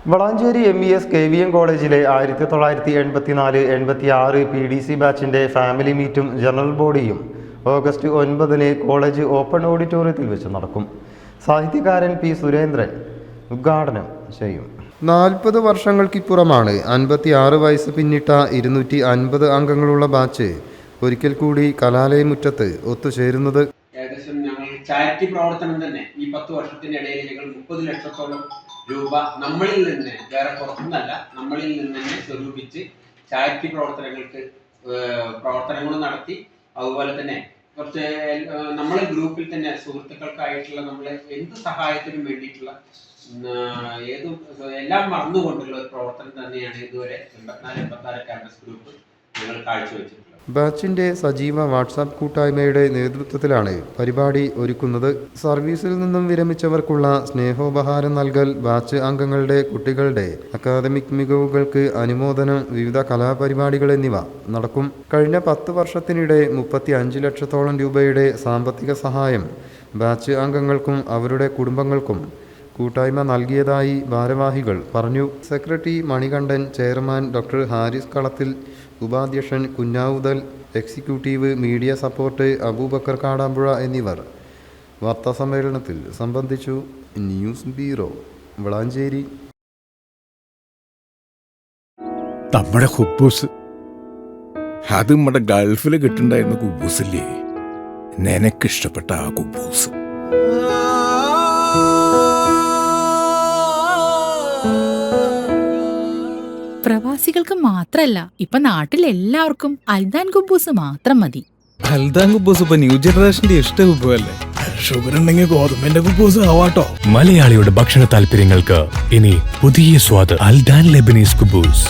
Valanchery MES KVM കോളേജിലെ 1984-86 PDC ബാച്ചിൻ്റെ family മീറ്റും ജനറൽ ബോഡിയും ഓഗസ്റ്റ് 9-ന് കോളേജ് ഓപ്പൺ ഓഡിറ്റോറിയത്തിൽ വെച്ച് നടക്കും. സാഹിത്യകാരൻ P. സുരേന്ദ്രൻ ഉദ്ഘാടനം ചെയ്യും. 40 വർഷങ്ങൾക്കിപ്പുറമാണ് 56 വയസ്സ് പിന്നിട്ട 250 അംഗങ്ങളുള്ള ബാച്ച് ഒരിക്കൽ കൂടി കലാലയമുറ്റത്ത് ഒത്തുചേരുന്നത്. ഏകദേശം ഞങ്ങൾ ചാരിറ്റി പ്രവർത്തനം തന്നെ ഈ 10 വർഷത്തിനിടയിൽ ഞങ്ങൾ 30 ലക്ഷത്തോളം രൂപ നമ്മളിൽ നിന്ന്, വേറെ പുറത്തുനിന്നല്ല, നമ്മളിൽ നിന്ന് തന്നെ സ്വരൂപിച്ച് ചാരിറ്റി പ്രവർത്തനങ്ങൾ നടത്തി. അതുപോലെ തന്നെ കുറച്ച് നമ്മളെ ഗ്രൂപ്പിൽ തന്നെ സുഹൃത്തുക്കൾക്കായിട്ടുള്ള നമ്മളെ എന്ത് സഹായത്തിനും വേണ്ടിയിട്ടുള്ള എല്ലാം മറന്നുകൊണ്ടുള്ള ഒരു പ്രവർത്തനം തന്നെയാണ് ഇതുവരെ 84-86 ക്യാമ്പസ് ഗ്രൂപ്പ് ഞങ്ങൾ കാഴ്ചവെച്ചിട്ടുള്ളത്. ബാച്ചിൻ്റെ സജീവ വാട്സാപ്പ് കൂട്ടായ്മയുടെ നേതൃത്വത്തിലാണ് പരിപാടി ഒരുക്കുന്നത്. സർവീസിൽ നിന്നും വിരമിച്ചവർക്കുള്ള സ്നേഹോപഹാരം നൽകൽ, ബാച്ച് അംഗങ്ങളുടെ കുട്ടികളുടെ അക്കാദമിക് മികവുകൾക്ക് അനുമോദനം, വിവിധ കലാപരിപാടികൾ എന്നിവ നടക്കും. കഴിഞ്ഞ 10 വർഷത്തിനിടെ 35 ലക്ഷത്തോളം രൂപയുടെ സാമ്പത്തിക സഹായം ബാച്ച് അംഗങ്ങൾക്കും അവരുടെ കുടുംബങ്ങൾക്കും കൂട്ടായ്മ നൽകിയതായി ഭാരവാഹികൾ പറഞ്ഞു. Secretary Manikandan, chairman doctor Haris Kalathil, ഉപാധ്യക്ഷൻ Kunhavuthal, executive media support Abubakar Kadampuzha എന്നിവർ വാർത്താസമ്മേളനത്തിൽ സംബന്ധിച്ചു. News bureau, Valanchery. നമ്മുടെ കുബൂസ്, അത് നമ്മുടെ ഗൾഫിൽ കിട്ടുണ്ടായിരുന്ന കുബൂസില്ലേ, നിനക്കിഷ്ടപ്പെട്ട ആ കുബൂസ്. പ്രവാസികൾക്ക് മാത്രല്ല, ഇപ്പൊ നാട്ടിലെല്ലാവർക്കും അൽദാൻ കുബൂസ് മാത്രം മതി. അൽദാൻ കുബൂസ് ഇപ്പൊ ന്യൂ ജനറേഷന്റെ ഇഷ്ട കുബുവല്ലേ. ഷുഗർ ഉണ്ടെങ്കിൽ ഗോതമ്പിന്റെ കുബൂസ് ആവാട്ടോ. മലയാളിയുടെ ഭക്ഷണ താല്പര്യങ്ങൾക്ക് ഇനി പുതിയ സ്വാദ്. അൽദാൻ ലെബനീസ് കുബൂസ്.